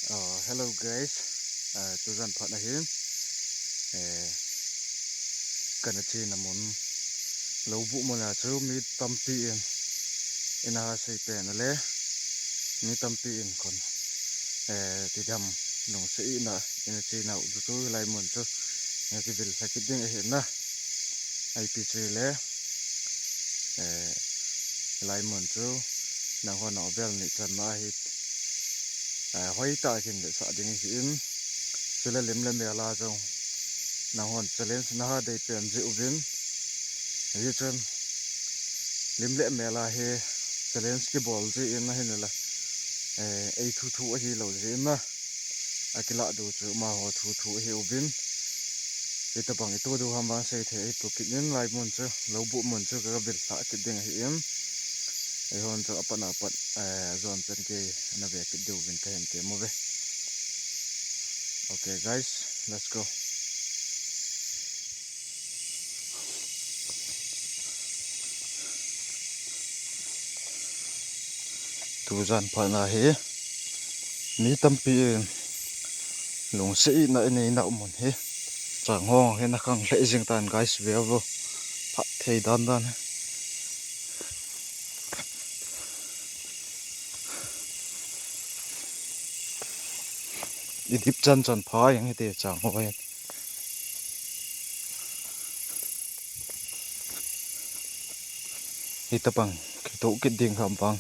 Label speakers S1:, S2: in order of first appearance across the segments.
S1: Hello guys, tuzan phat na hin kana chi namun lobu mona chu mi tampi in ina sei pe na le mi tampi in kon ti dam nong sei na ina chi na u tu lai mon chu ya ki bil sakit ding he na ai pi chi le lai mon chu na ho na bel ni chan ma hi hoi ta kin de sa ding hi in chule lim le me la jong na hon challenge na ha dei pen ji ubin hi chen lim le me la he challenge ki bol ji in na hin la ai thu thu hi lo ji na akila du chu ma ho thu thu hi ubin ita bang itu du ham ba sei the ai pu kin lai mun chu lo bu mun chu ka bil sa ki ding hi in ai hon chu apana pat zon chen ke na ve ki du bin ka hen te mo ve. Okay guys, let's go. Tuzan phana he mi tampi lung sei na nei na mun he chang hong he na khang le jing tan guys ve vo pha thei dan dan idip chan chan pha yang he te chang ho he hitapang to ki ding ham pang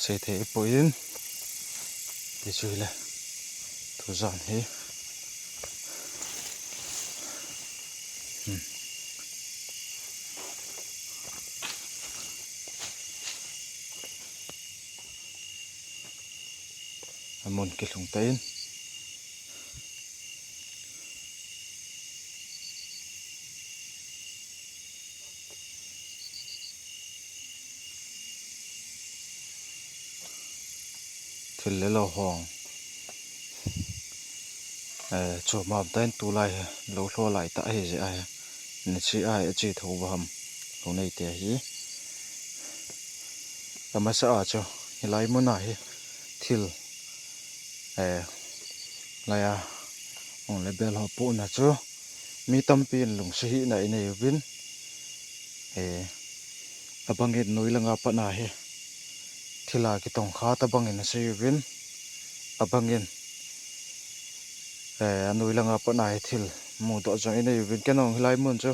S1: se the poin ti chuile tuzan he amon ki lung tain thil le lo hong chu ma tain tu lai lo hlo lai ta he je ai ni chi ai chi tho ba ham lo nei te hi amasa a cho hilai mo na hi thil laya on le bel ho pu na chu mi tampin lung si na inei win abangit noilanga pa na he thila ki tong kha ta bangin se win abangin noilanga pa na he thil mu do jang inei win kenong hilai mun chu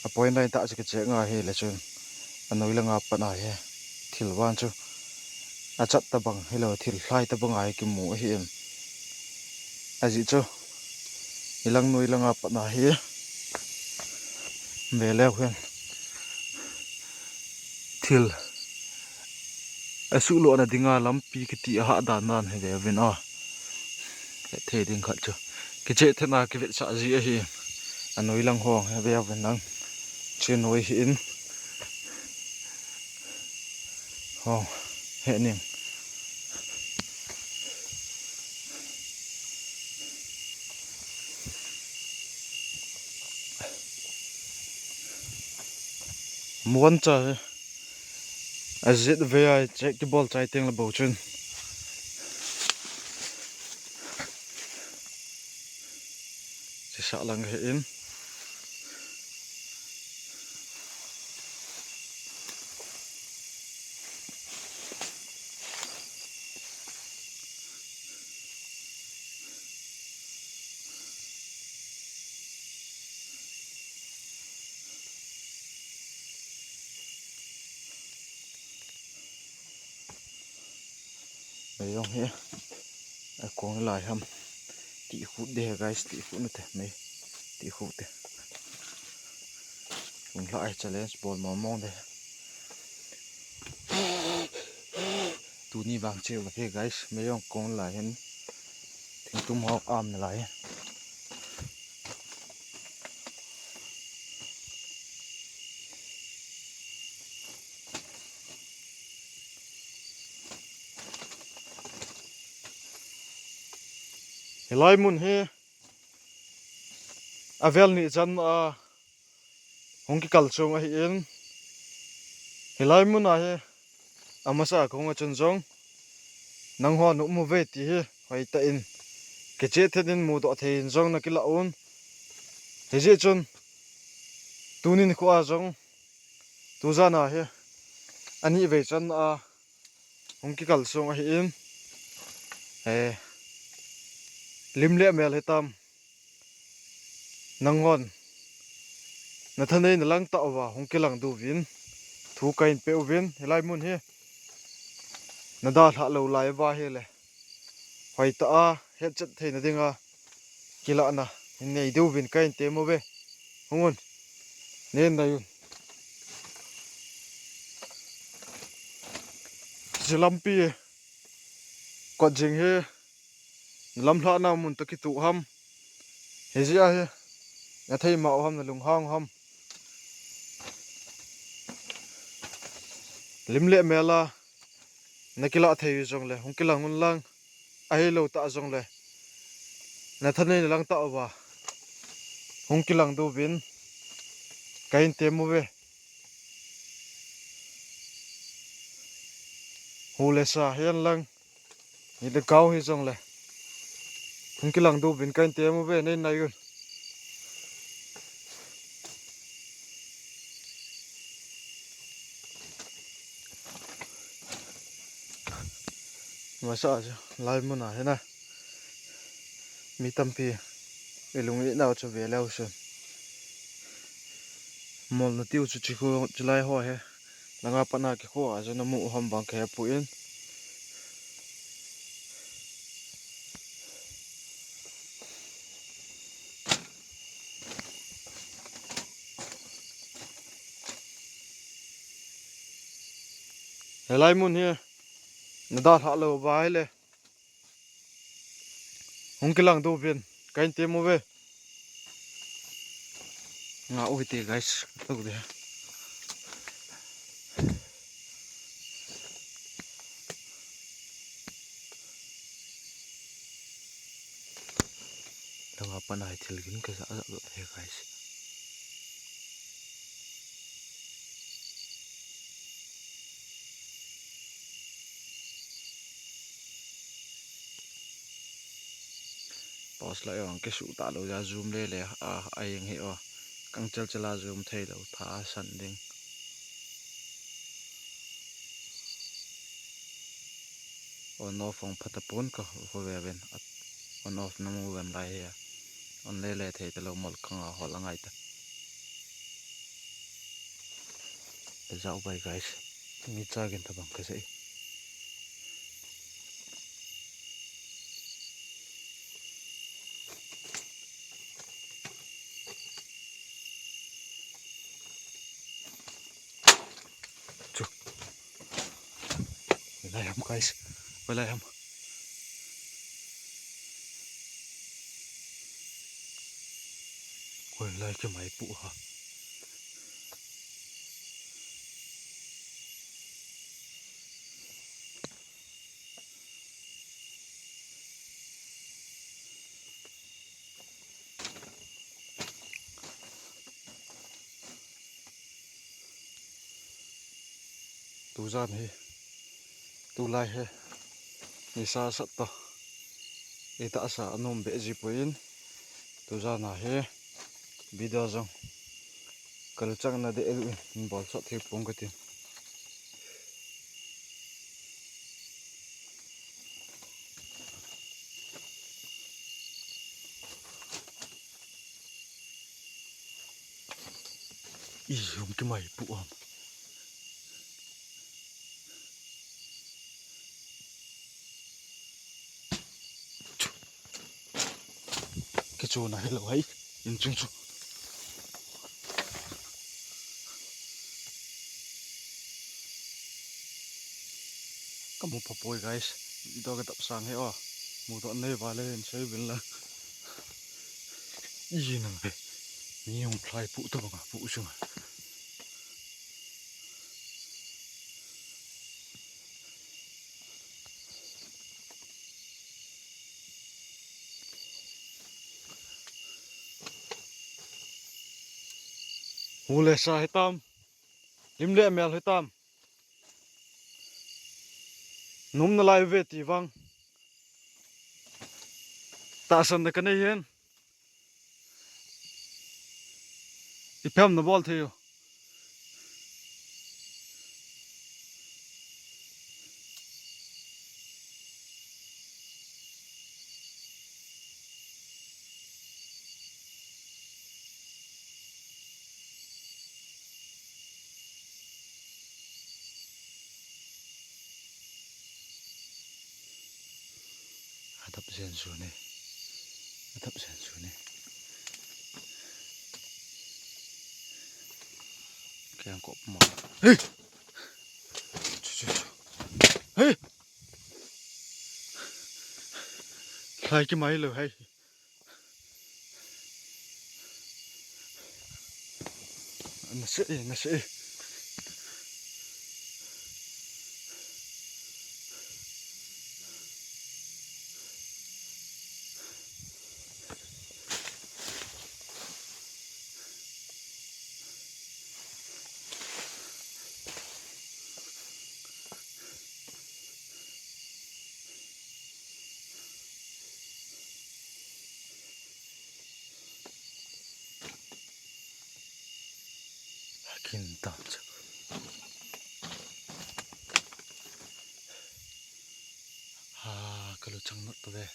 S1: a point line ta chi che nga he le chun noilanga pa na he thil wan chu a chat ta bang hello thil hlai ta bang ai ki mu hi em aji chu ilang noilanga pa na he vele khen thil asu lo na dinga lampi ki ti ha dan nan he vin a the ding khat chu ki che thena ki ve sa ji hi anoi lang ho he ve ven nang chen noi hi in ho he ning muan cha azit ve ai check the ball chai teng la bo chun se sa lang he in mấy ông here con lại ham tỉ phút đây guys tỉ phút nữa thế mấy tỉ phút thế con lại challenge ball mà mong đây tu ni vàng chiều là thế guys mấy ông con lại hen thì tum học am lại helai mun he avel ni chan hong ki kal chung a hi in helai mun a he amasa khong a chun jong nang ho nu mu ve ti hi hoi ta in ke che thedin mu do thein jong na kila un he je chun tunin ko a jong tu zana he ani ve chan a hong ki kal song a hi in lim le mel hetam nang hon na thanei na lang ta wa hong ki lang du win thu kain pe win helai mun he na da tha lo lai wa he le hoi ta a het chat theina dinga kila na nei du win kain te mo be hongun nen na yun zilampi ko jing he lam hla na mun ta ki tu ham he zia he na thei ma ham na lung hang ham lim le mela na kila thei jong le hong kila ngun lang ai lo ta jong le na thanei na lang ta wa hong kilang du win kain te mo be hu le sa hian lang ni de kau hi jong le hong kilang du win kain te mo be nei nai yun ma sa ja lai mo na he na mi tampi elung i naw chu ve lo sun mol na tiu chu chi ko chulai ho he langa pana ke ko a jana mu ham bang ke pu in helai mun he na da tha lo ba le hong kilang du win kain te mo be nga oi te guys tu de langa pana hi thil gin ka za he guys pause la yong ke su ta lo ja zoom le a ayeng he o kang chal chala zoom thei lo tha san ding on off ong phatapon ka ho ve ben on off na mu gam lai he on le thei te lo mol khang a hol angai ta zau bai guys mi cha gen ta bang ka sei lai ham guys lai ham ko lai ke mai pu ha tu zan he tu lai he ni sa sat to eta sa anom be ji poin tu zana he video jong kal chang na de in bol so the pong ka tin i hum ke mai pu am ke chu na hello hai in chung chu kamu papoi guys do ka tap sang he o mu do nei va le sei bin la i nang be mi hong thlai pu to ba pu chung hu le sa hetam lim le mel hetam num na lai ve ti wang ta san na kan hen I pham na bol theo atap sen su ne kaya kop mo hey hey hai cái máy rồi hay nó sẽ kinta kalau chang not to ve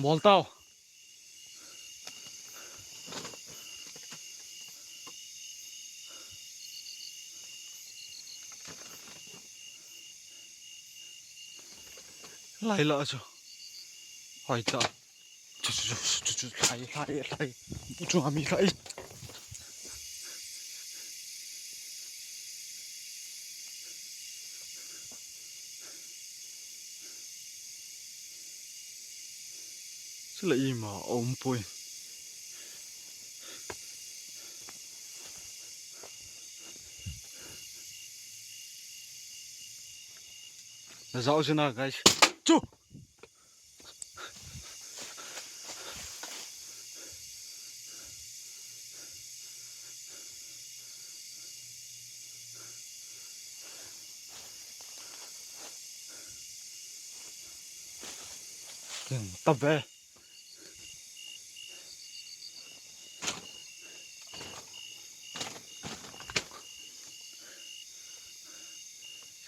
S1: mol tao lai la cho hỏi ta lại cho ami lại sẽ là im mà ôm bôi là dạo thế nào guys chú tập về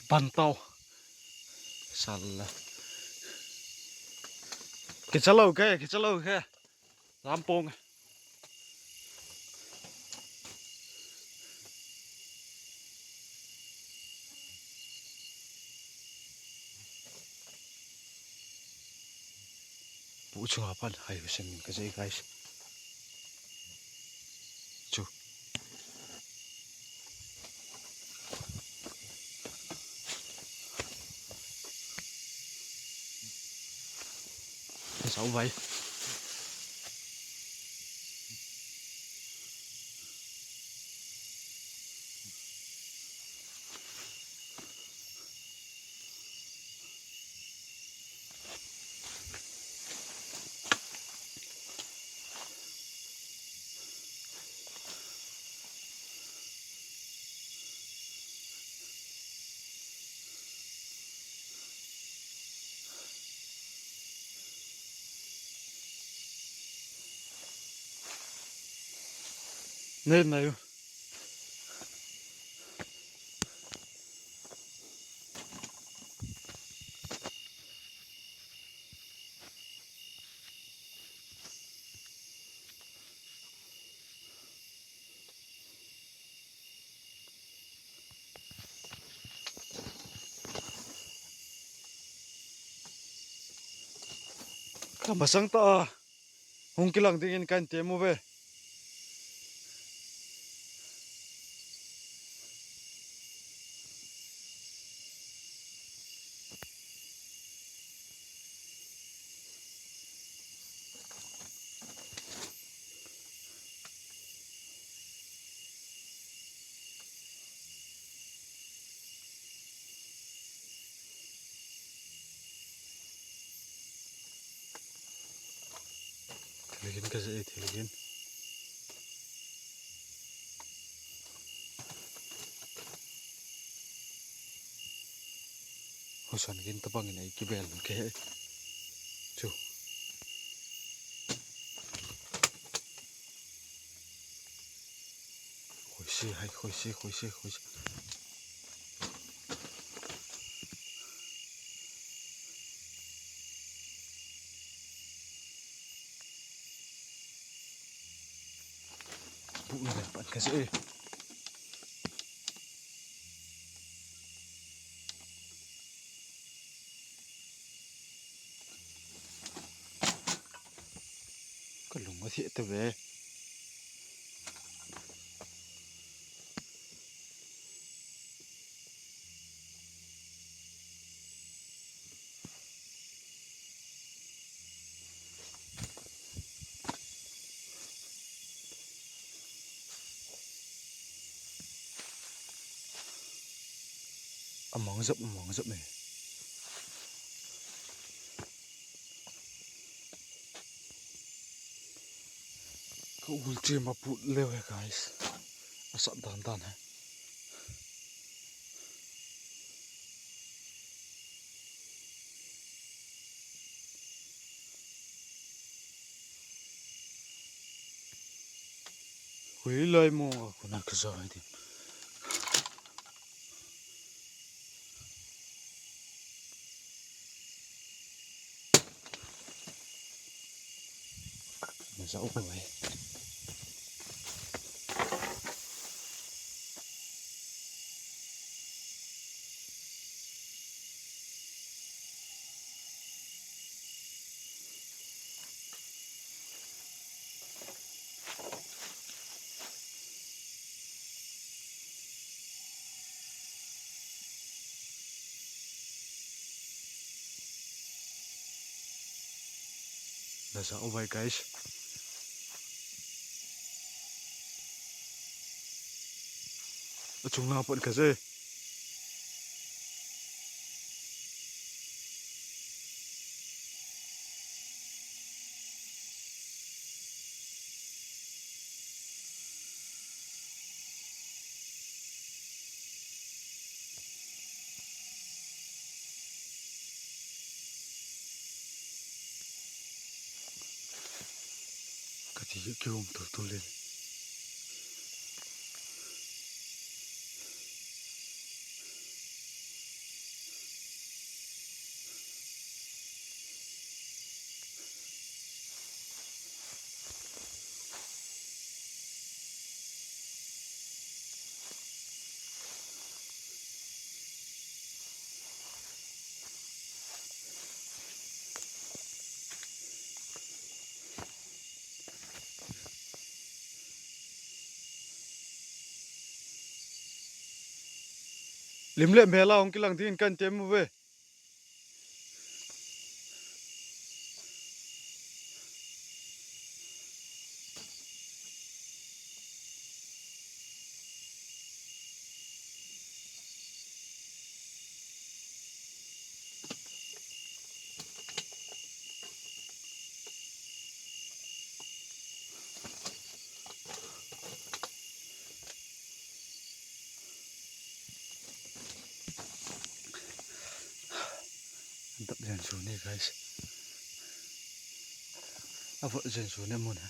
S1: pantau salah cái chalo ke rampong bu chu apa hai sem cái gì guys chu sao vậy nên này mà sáng ta hung kilang tingin kan temo ve Telegin kasi telegin Husan gin tabang ina ikibel ke chu khoi si bu na pan kasi kalung ma thi ta ve among zap me ko ulti ma put lewe guys asap dan hai hui lai mo ko na ka zai di na zau ko ai na zau vai guys chung na pon ka je thì kêu ông tôi lên lim lem bela ong kilang tin kan tem ve tập dần xuống này guys vợ dần xuống em muốn hả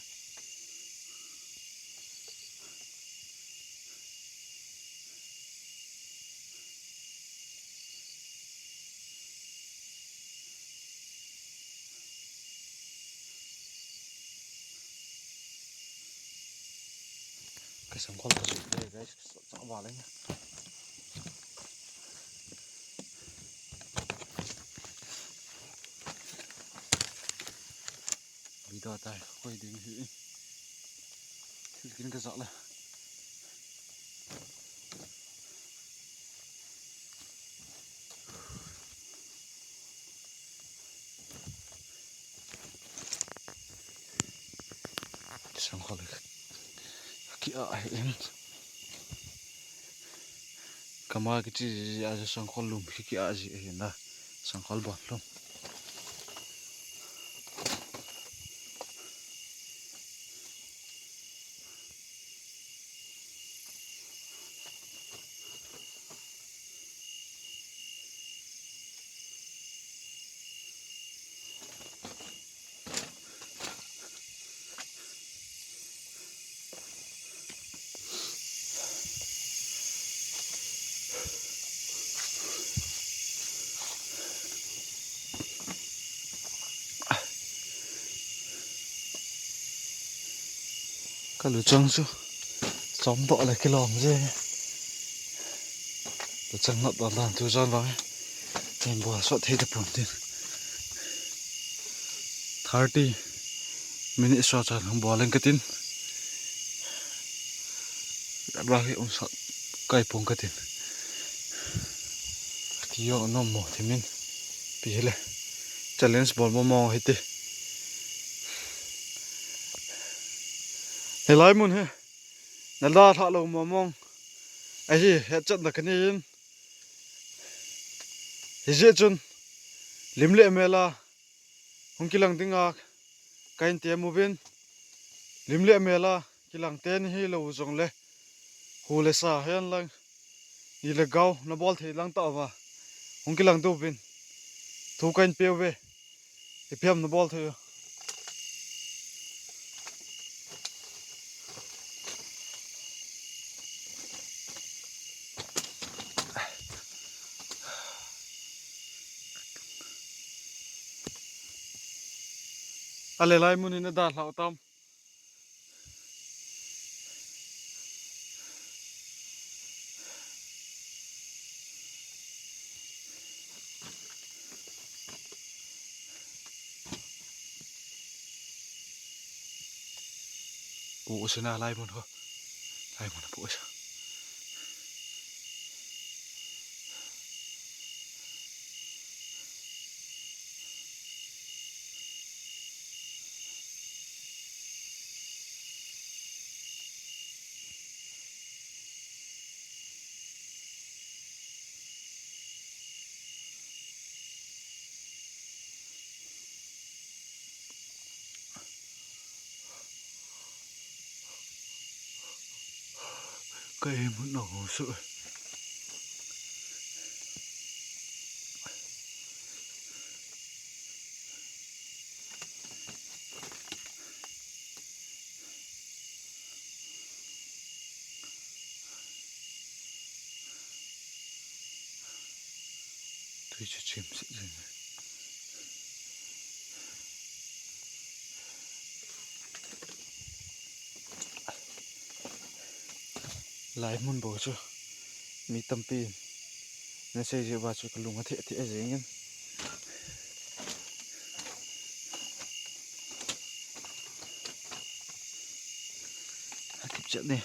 S1: cái sóng con là đây guys rõ vào đấy nhá bị đỏ tay quay đến hữu cái rõ là sóng con là kia em kama cái gì à sóng con lùm kia gì hiện na sóng con bọt luôn cả lũ trăng chứ xóm tọ lại cái lòm dê lũ trăng ngọt toàn toàn thu giòn vào em bỏ sọt thế được buồn tiền 30 minutes sọt không bỏ lên cái tin đã bao cái ông sọt cây phong cái tin thì yo nó mỏ thì mình bị hết challenge ball mò hết đi he lai mun he na la tha lo mong ai hi he chat na kanin hi je chun limle mela hong kilang tinga kain te movin limle mela kilang ten hi lo zong le hu le sa hian lang ni le gau na bol thei lang ta wa hong kilang tu bin thu kain pe we hi phiam na bol thei ale lai mun ina da hlau tam pu sina lai mun ho lai mun pu sa cái muốn nổ sự tôi chỉ chìm sự gì lại muốn bỏ chưa mi tâm pin nó xây dựng vào cho cái lùng thiệt thiệt gì nghe tiếp trận này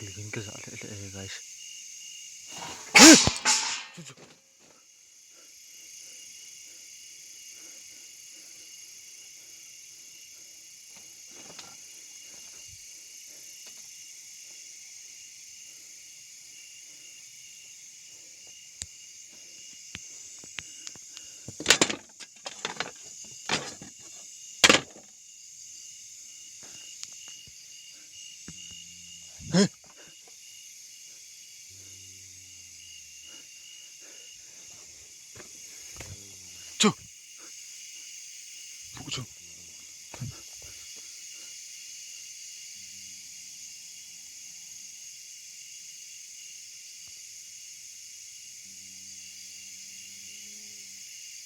S1: keliling ke zat le guys phụ chung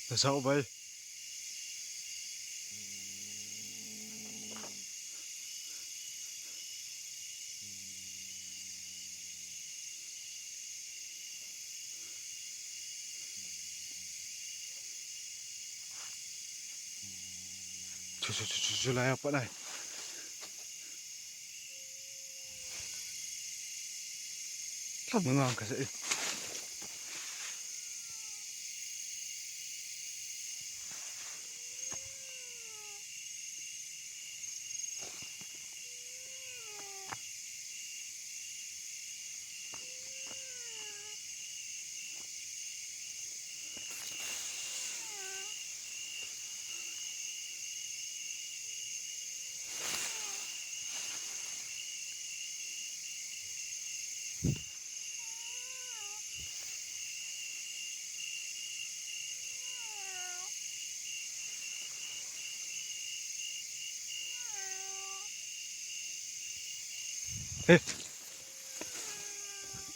S1: là sao vậy chú lại apa này làm ngon cái gì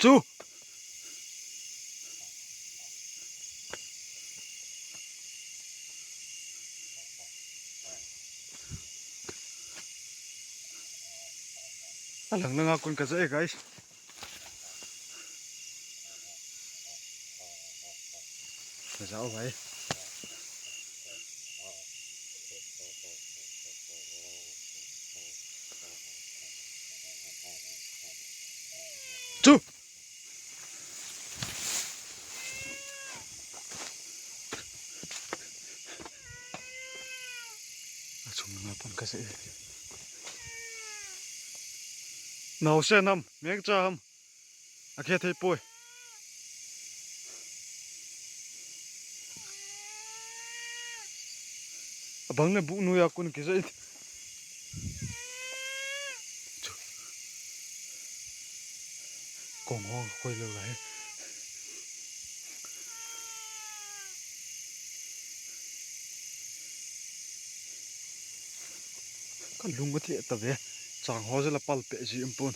S1: จูalang na nga kun kasi guys sao vậy chú chúng ngapun kasi nào xe năm miếng cha hâm kia thấy bôi bang này bụ nuôi akun kia dậy còn ngon quay lâu lại con lung có thể tập về chẳng hóa ra là pal bẹ gì em pun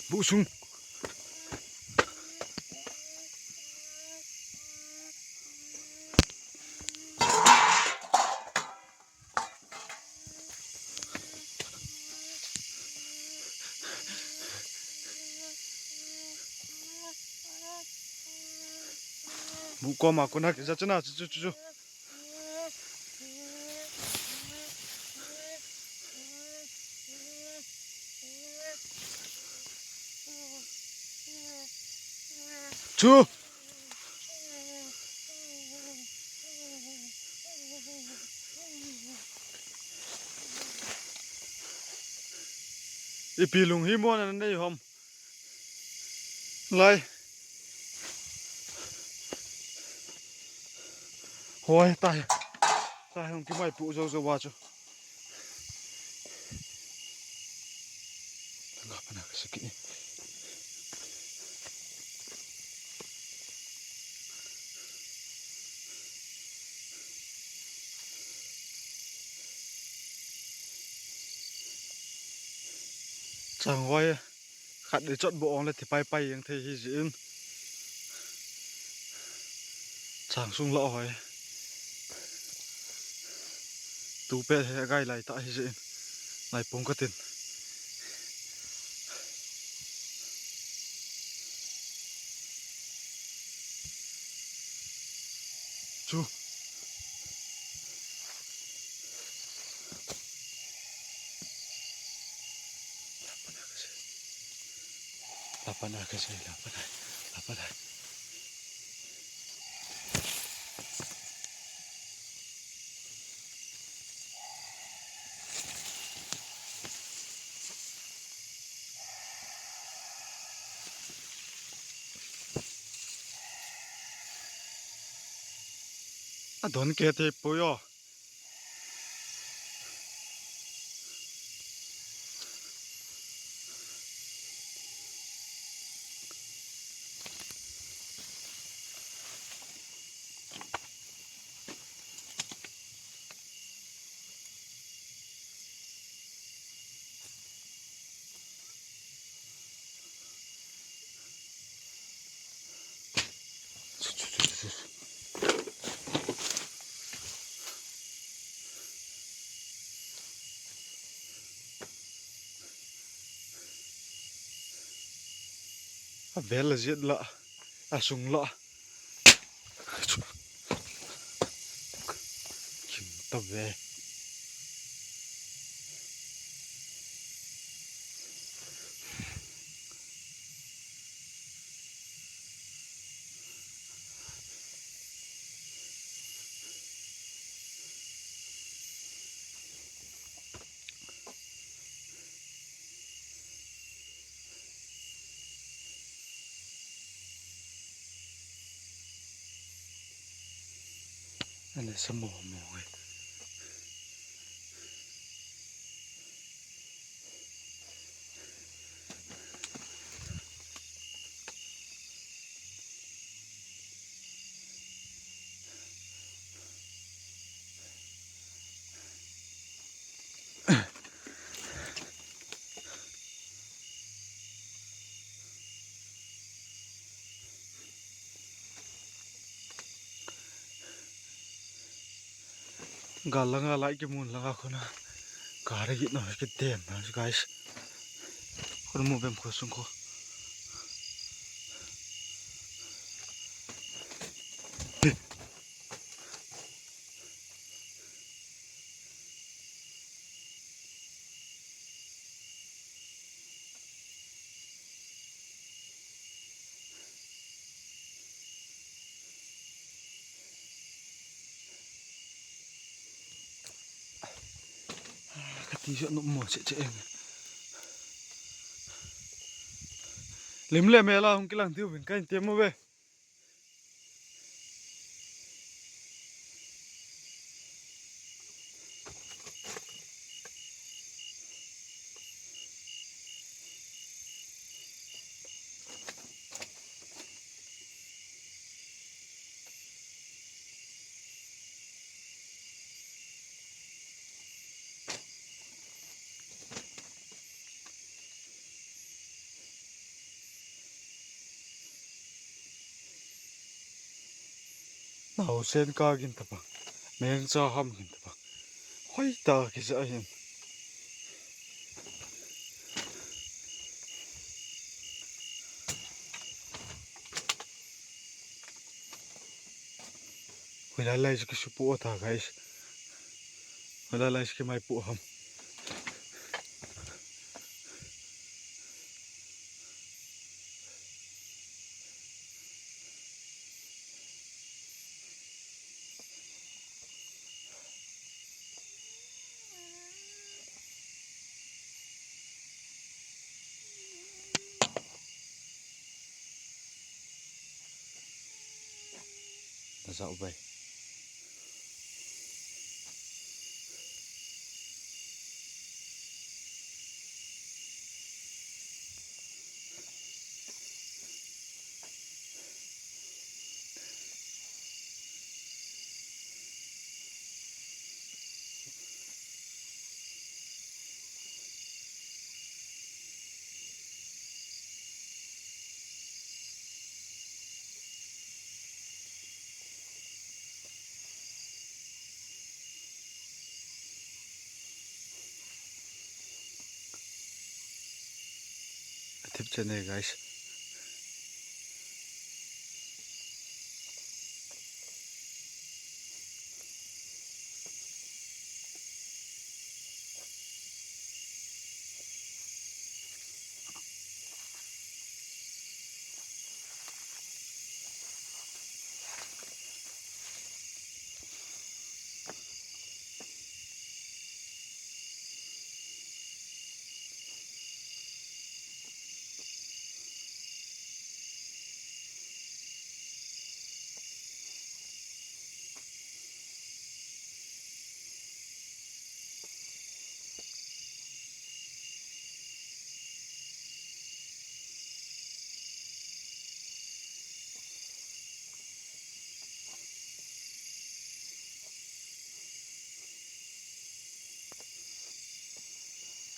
S1: bụ sung bụ co mà con hạc ra chân nào chú chú ipilung hi mo na nei hom lai hoi tai hom ki mai pu zo wa chu ngapa na kasiki chẳng hoài khát để chọn bộ là thì bay yang thấy hi diễn chẳng sung lọ hoài tu pe he gai lại tại hi diễn lại pong cái tiền chú lapan kasi lapan don kete poyo vel là giết lợ súng lợ chim tập về อันนี้สมองหมอยGalang alai ke mun langa khona kare gi no ke dem guys khon mu bem kho sung kho kati jo no mo che che eng lim le me la hong kilang tiu bin kain tem mo be nào sen ka gin ta ba meng cha ham gin ta ba hoi ta ki sa hin Wala lai ke su pu ta guys wala lai ke mai pu ham ta sa bai tip chane guys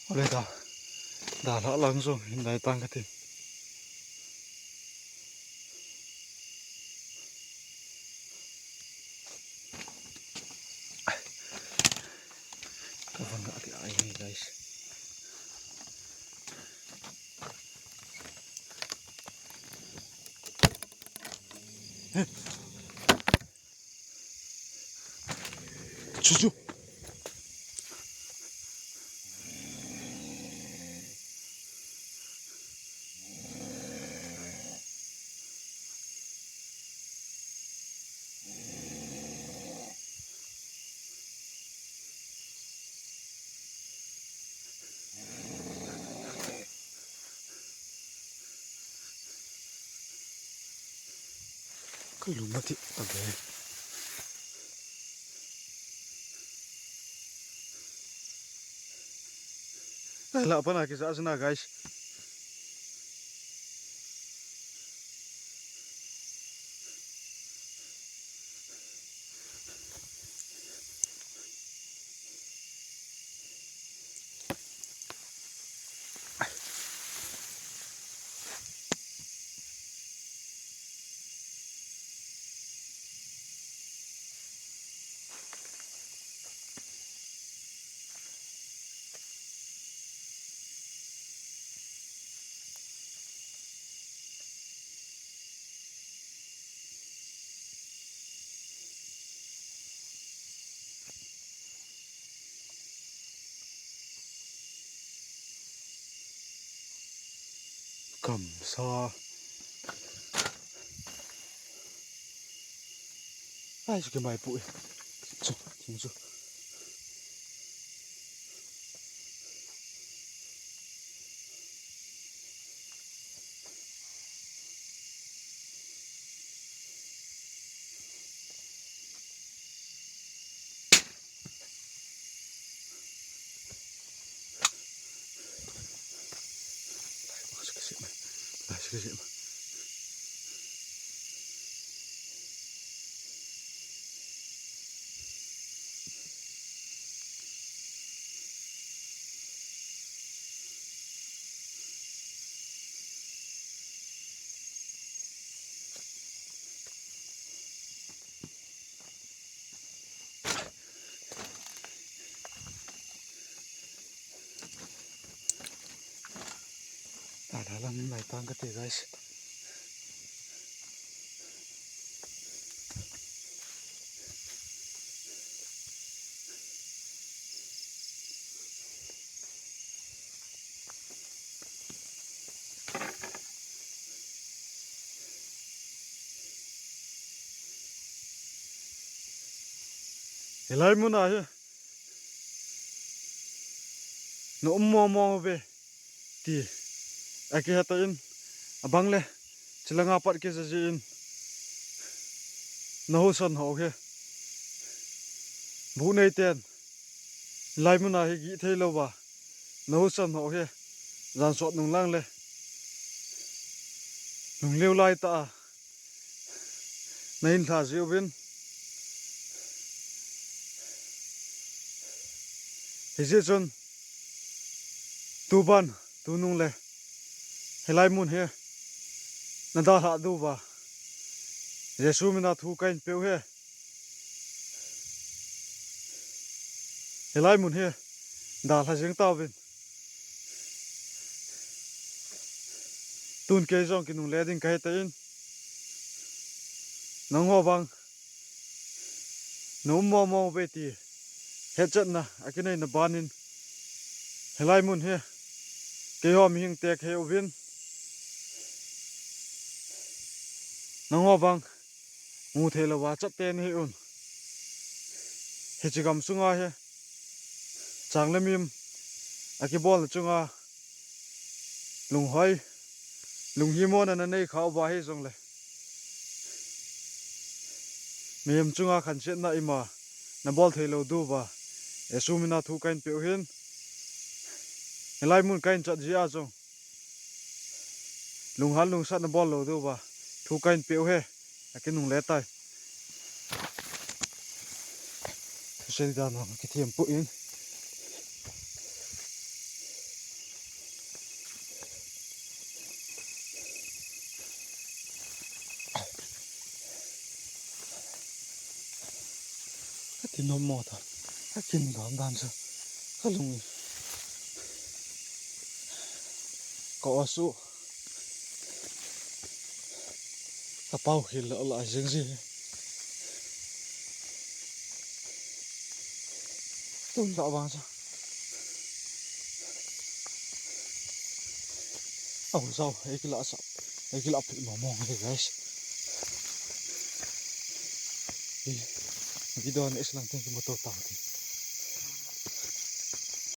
S1: Oleh dah langsung hindai tang katin kapan gak di air nih guys cucu Kalau mati, okay. La pana ki sa asna guys. Cầm sa ai cái mày bụi chú chú chú cái gì mà ada lah min mai tang ka te guys elai mun a he no mo be ti aki hatain abang le chilanga pat ke jin no son ho he bu nei ten lai mun a he gi thelo ba no son ho he jan sot nung lang le nung leu lai ta nain tha jiu bin hije chon tu ban tu nung le helai mun he na da ha du ba jesu mina thu kain peu he helai mun he da la jeng ta bin tun ke jong ki nung le ding kai ta in nang ho bang no mo be ti he chat na akinai na banin helai mun he ke ho mi hing tek he ovin nang ho bang mu thela wa chat ten he un he chigam sunga he changlamim akibol chunga lung hoi lung hi mon an nei khaw ba he jong le mem chunga khan chet na ima na bol thelo du ba esumina thu kain pe hin helai mun kain chat ji a jong lung hal lung sat na bol lo du ba thu kain pe he akin nung le tai sel da no ki thiam pu in ti no mo ta akin dam dan sa kalung ko asu ta pau hil la jing ji tung da ba sa au sao ekila sa ekila phi mo mo he guys di don is lang tin motor ta ti